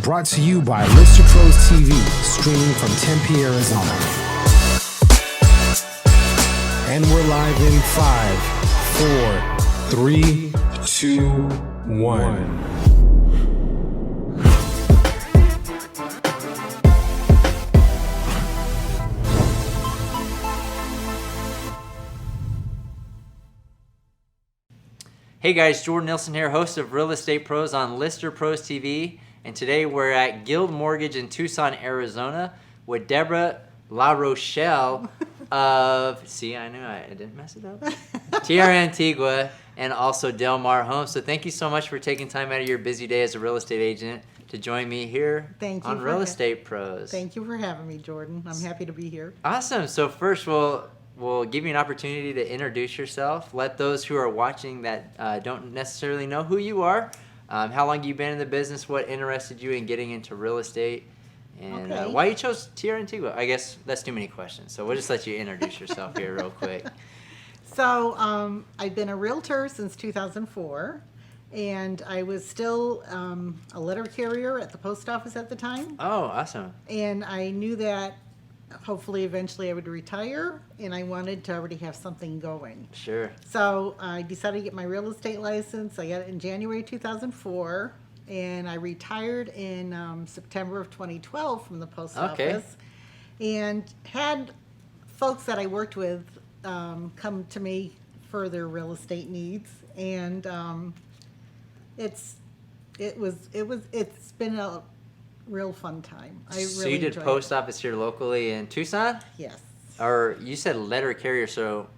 Brought to you by Lister Pros TV, streaming from Tempe, Arizona. And we're live in 5, 4, 3, 2, 1. Hey guys, Jordan Nielsen here, host of Real Estate Pros on Lister Pros TV, and today we're at Guild Mortgage in Tucson, Arizona with Debra Larochelle of, see, I knew I didn't mess it up, Tierra Antigua, and also Del Mar Homes. So thank you so much for taking time out of your busy day as a real estate agent to join me here on Real Estate Pros. Thank you for having me, Jordan. I'm happy to be here. Awesome. So first, we'll give you an opportunity to introduce yourself. Let those who are watching that don't necessarily know who you are, how long you've been in the business, what interested you in getting into real estate, and why you chose Tierra Antigua. I guess that's too many questions, so we'll just let you introduce yourself here real quick. So I've been a realtor since 2004, and I was still a letter carrier at the post office at the time. Oh, awesome. And I knew that hopefully eventually I would retire, and I wanted to already have something going. Sure. So I decided to get my real estate license. I got it in January 2004, and I retired in September of 2012 from the post office, and had folks that I worked with come to me for their real estate needs, and it's been a real fun time. I really So you did post office here locally in Tucson? Yes. Or you said letter carrier, so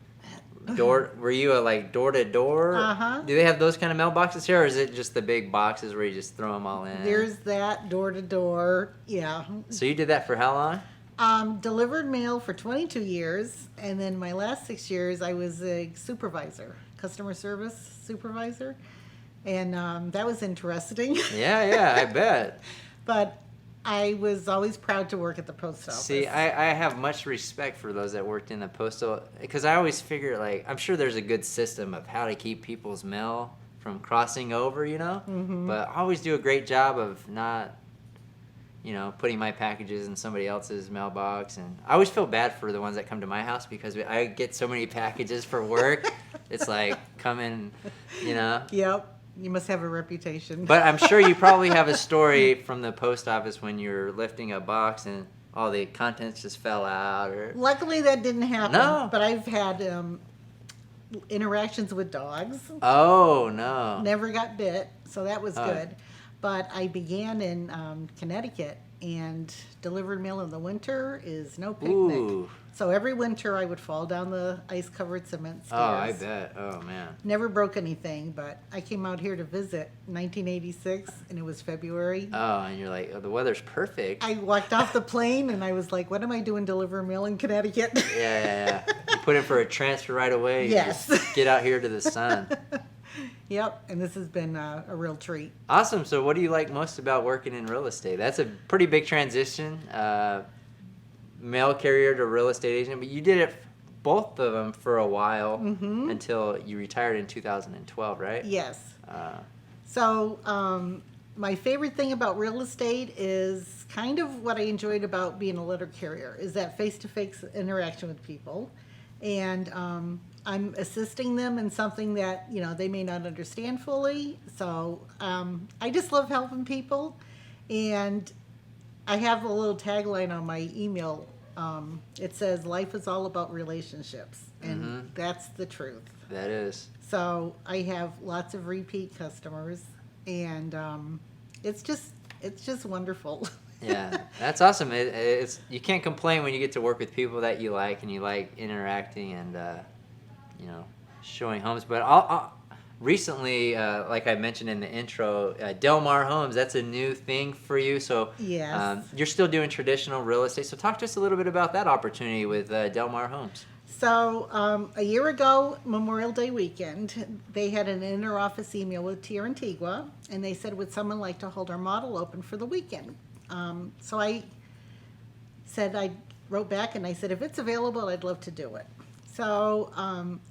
were you a door to door? Uh-huh. Do they have those kind of mailboxes here, or is it just the big boxes where you just throw them all in? There's that door to door, yeah. So you did that for how long? Delivered mail for 22 years, and then my last 6 years I was a supervisor, customer service supervisor, and that was interesting. Yeah, I bet. But I was always proud to work at the post office. See, I have much respect for those that worked in the postal, because I always figure, I'm sure there's a good system of how to keep people's mail from crossing over, Mm-hmm. But I always do a great job of not, putting my packages in somebody else's mailbox. And I always feel bad for the ones that come to my house because I get so many packages for work. It's like coming, Yep. You must have a reputation. But I'm sure you probably have a story from the post office when you're lifting a box and all the contents just fell out. Or Luckily, that didn't happen. No. But I've had interactions with dogs. Oh, no. Never got bit, so that was good. But I began in Connecticut, and delivered mail in the winter is no picnic. Ooh. So every winter I would fall down the ice-covered cement stairs. Oh, I bet. Oh, man. Never broke anything, but I came out here to visit in 1986, and it was February. Oh, and you're like, the weather's perfect. I walked off the plane, and I was like, what am I doing delivering mail in Connecticut? Yeah. You put in for a transfer right away. Yes. Just get out here to the sun. Yep, and this has been a real treat. Awesome. So what do you like most about working in real estate? That's a pretty big transition, mail carrier to real estate agent, but you did it, both of them, for a while until you retired in 2012, right? Yes. So my favorite thing about real estate is kind of what I enjoyed about being a letter carrier, is that face-to-face interaction with people. And I'm assisting them in something that, they may not understand fully. So I just love helping people. And I have a little tagline on my email. It says, life is all about relationships. And that's the truth. That is. So I have lots of repeat customers. And it's just wonderful. Yeah, that's awesome. It's you can't complain when you get to work with people that you like and you like interacting and showing homes. But I'll recently, like I mentioned in the intro, Del Mar Homes, that's a new thing for you. So Yes. You're still doing traditional real estate. So talk to us a little bit about that opportunity with Del Mar Homes. So a year ago, Memorial Day weekend, they had an inter-office email with Tierra Antigua, and they said, would someone like to hold our model open for the weekend? So I wrote back and I said, if it's available, I'd love to do it. So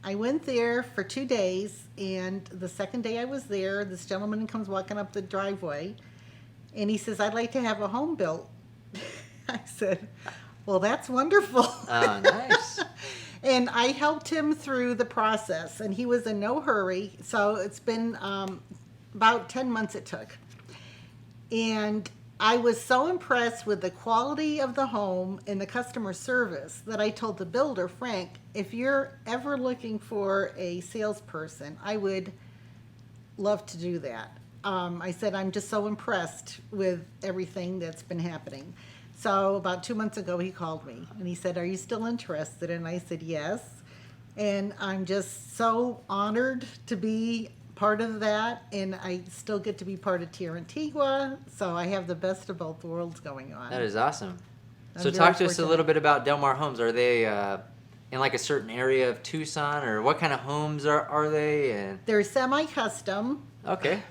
I went there for 2 days, and the second day I was there, this gentleman comes walking up the driveway, And he says, I'd like to have a home built. I said, well, that's wonderful. Oh, nice. And I helped him through the process, and he was in no hurry. So it's been about 10 months it took. And I was so impressed with the quality of the home and the customer service that I told the builder, Frank, if you're ever looking for a salesperson, I would love to do that. I said, I'm just so impressed with everything that's been happening. So about 2 months ago, he called me and he said, are you still interested? And I said, yes. And I'm just so honored to be part of that. And I still get to be part of Tierra Antigua. So I have the best of both worlds going on. That is awesome. I'm So very talk to us a fortunate. little bit about Del Mar Homes. Are they in like a certain area of Tucson, or what kind of homes are they? And They're semi-custom. okay,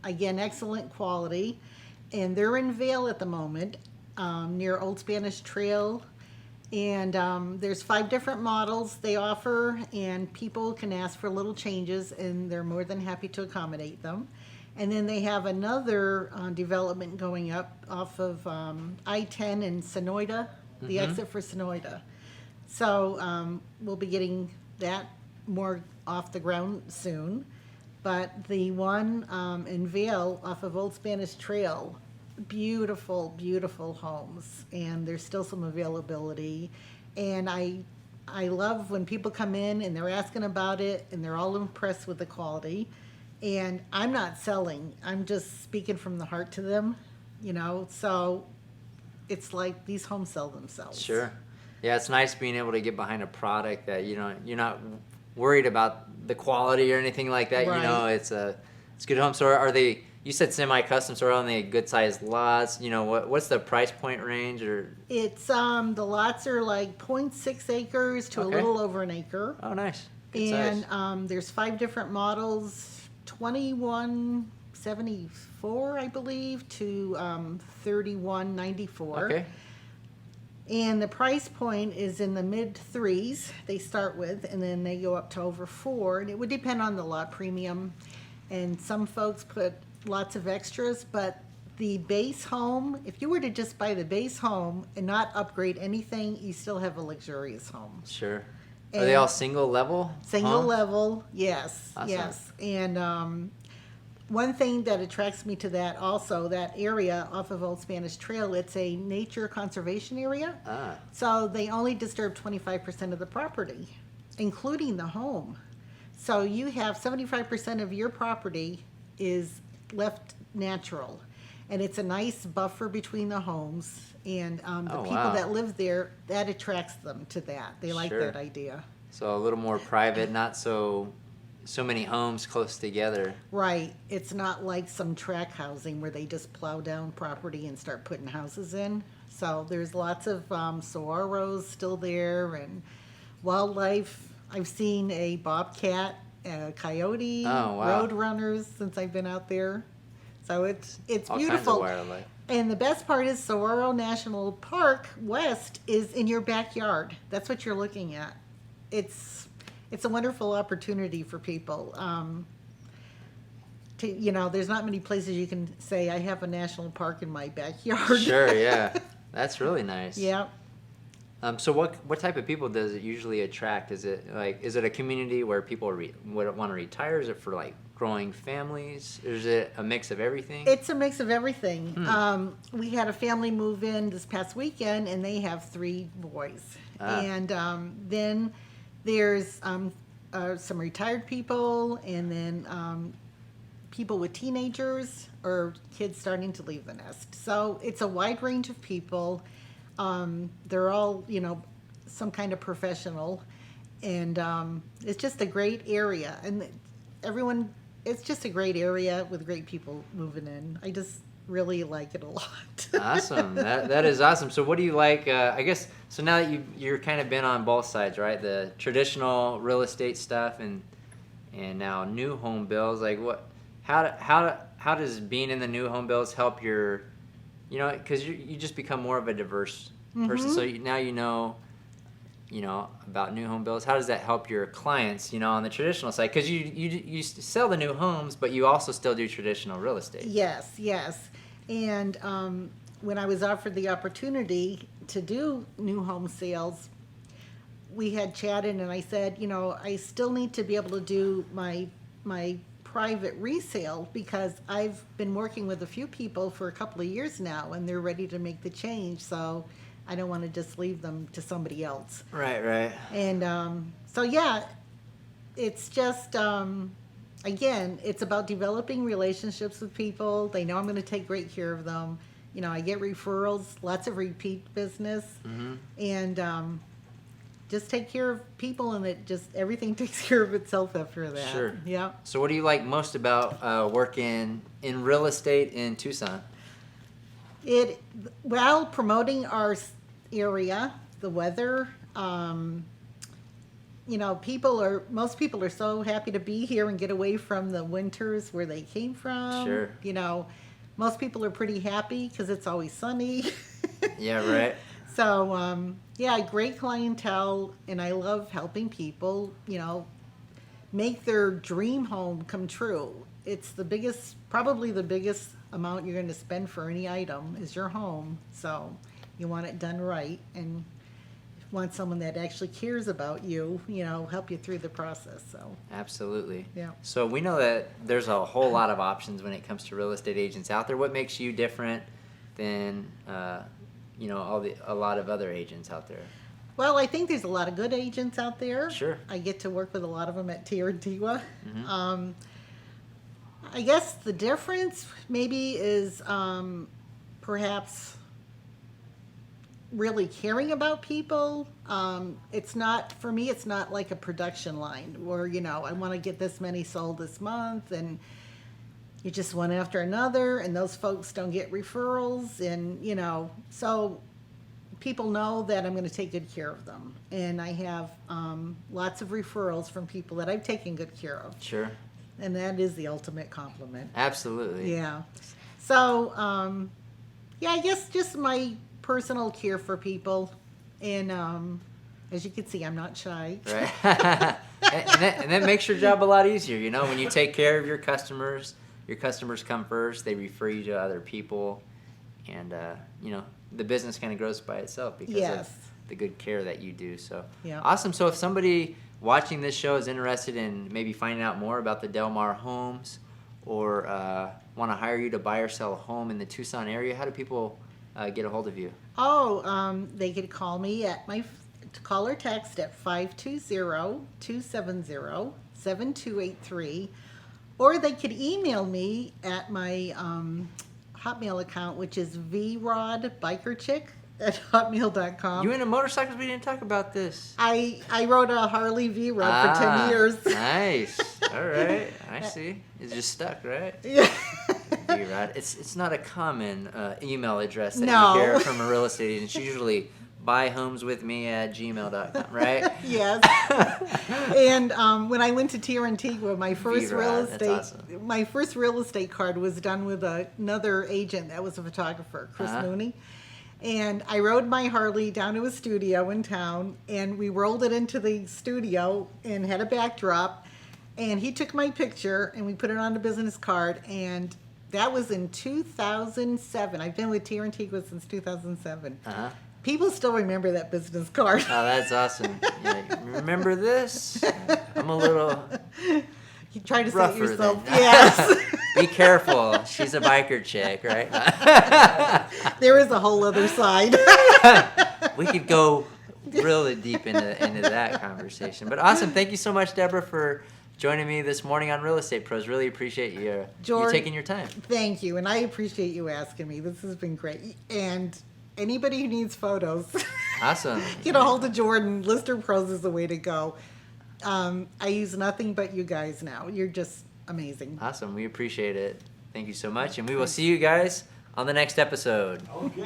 Again, excellent quality. And they're in Vail at the moment, near Old Spanish Trail. And there's 5 different models they offer, and people can ask for little changes, and they're more than happy to accommodate them. And then they have another development going up off of I-10 in Sonoyta, the exit for Sonoyta. So we'll be getting that more off the ground soon. But the one in Vail off of Old Spanish Trail, beautiful, beautiful homes, and there's still some availability. And I love when people come in and they're asking about it, and they're all impressed with the quality. And I'm not selling, I'm just speaking from the heart to them, you know, so it's like these homes sell themselves. sure. Yeah, it's nice being able to get behind a product that you're not worried about the quality or anything like that. You know, Right. it's good home. So are they? You said semi-custom, so are on the good sized lots? You know, what's the price point range? Or It's the lots are like 0.6 acres to Okay. a little over an acre. oh, nice, good And size. there's 5 different models, 2174, I believe, to 3194. Okay, And the price point is in the mid 3s they start with, and then they go up to over 4. And it would depend on the lot premium. And some folks put lots of extras, but the base home, if you were to just buy the base home and not upgrade anything, you still have a luxurious home. sure. Are they And- all single level? Single homes? level, yes, Awesome. yes. And one thing that attracts me to that also, that area off of Old Spanish Trail, it's a nature conservation area. Ah, So they only disturb 25% of the property, including the home. So you have 75% of your property is left natural. And it's a nice buffer between the homes. And the Oh, people wow. that live there, that attracts them to that. They like Sure. that idea. so a little more private, not so many homes close together. Right. It's not like some tract housing where they just plow down property and start putting houses in. So there's lots of saguaros still there and wildlife. I've seen a bobcat, a coyote, Oh, wow. road runners since I've been out there. So it's All beautiful. kinds of wildlife. And the best part is Saguaro National Park West is in your backyard. That's what you're looking at. It's a wonderful opportunity for people. There's not many places you can say I have a national park in my backyard. Sure, yeah, that's really nice. Yeah. So what type of people does it usually attract? Is it a community where people would want to retire? Is it for like growing families? Or is it a mix of everything? It's a mix of everything. We had a family move in this past weekend, and they have 3 boys. Ah. And then there's some retired people, and then people with teenagers or kids starting to leave the nest. So it's a wide range of people. They're all, some kind of professional. And it's just a great area. And it's just a great area with great people moving in. I just really like it a lot. Awesome. That is awesome. So what do you like? I guess so. Now that you're kind of been on both sides, right? The traditional real estate stuff and now new home builds. Like how does being in the new home builds help your, because you just become more of a diverse person. So now you know about new home builds. How does that help your clients? On the traditional side, because you sell the new homes, but you also still do traditional real estate. Yes. And when I was offered the opportunity to do new home sales, we had chatted, and I said, I still need to be able to do my private resale, because I've been working with a few people for a couple of years now, and they're ready to make the change. So I don't want to just leave them to somebody else. Right. And so yeah, it's just again, it's about developing relationships with people. They know I'm going to take great care of them. I get referrals, lots of repeat business, and just take care of people, and everything takes care of itself after that. Sure. Yeah. So what do you like most about working in real estate in Tucson? Promoting our area, the weather. Most people are so happy to be here and get away from the winters where they came from. Sure. Most people are pretty happy because it's always sunny. Yeah, right. So, great clientele, and I love helping people, make their dream home come true. It's probably the biggest amount you're going to spend for any item is your home. So you want it done right, and want someone that actually cares about you, help you through the process. So Absolutely. Yeah. So we know that there's a whole lot of options when it comes to real estate agents out there. What makes you different than a lot of other agents out there? Well, I think there's a lot of good agents out there. Sure. I get to work with a lot of them at Tiwa. Mm-hmm. I guess the difference maybe is perhaps really caring about people. It's not like a production line where, I want to get this many sold this month, and you just one after another, and those folks don't get referrals, and so people know that I'm going to take good care of them, and I have lots of referrals from people that I've taken good care of. Sure. And that is the ultimate compliment. Absolutely. Yeah. So I guess just my personal care for people, and as you can see, I'm not shy. Right. and that makes your job a lot easier, when you take care of your customers come first, they refer you to other people, and the business kind of grows by itself because of the good care that you do. So Yeah. Awesome. So if somebody watching this show is interested in maybe finding out more about the Del Mar homes, or want to hire you to buy or sell a home in the Tucson area, how do people get a hold of you? They could call me at call or text at 520-270-7283, or they could email me at my Hotmail account, which is vrodbikerchick@hotmail.com. You into motorcycles? We didn't talk about this. I rode a Harley V-Rod for 10 years. Nice. All right. I see. It's just stuck, right? Yeah. V-Rod. It's not a common email address that No. you hear from a real estate agent. It's usually buyhomeswithme@gmail.com, right? Yes. And when I went to Tierra Antigua, my first V-Rod, that's awesome. my first real estate card was done with another agent that was a photographer, Chris Mooney. And I rode my Harley down to a studio in town, and we rolled it into the studio and had a backdrop. And he took my picture, and we put it on a business card, and that was in 2007. I've been with Tierra Antigua since 2007. Uh-huh. People still remember that business card. Oh, that's awesome. Yeah, remember this? I'm a little You try to say rougher it yourself. than Yes. Be careful. She's a biker chick, right? There is a whole other side. We could go really deep into that conversation. But awesome. Thank you so much, Debra, for joining me this morning on Real Estate Pros. Really appreciate you taking your time. Thank you, and I appreciate you asking me. This has been great. And anybody who needs photos, Awesome. get a hold of Jordan. Lister Pros is the way to go. I use nothing but you guys now. You're just amazing. Awesome. We appreciate it. Thank you so much. And we will see you guys on the next episode. Okay.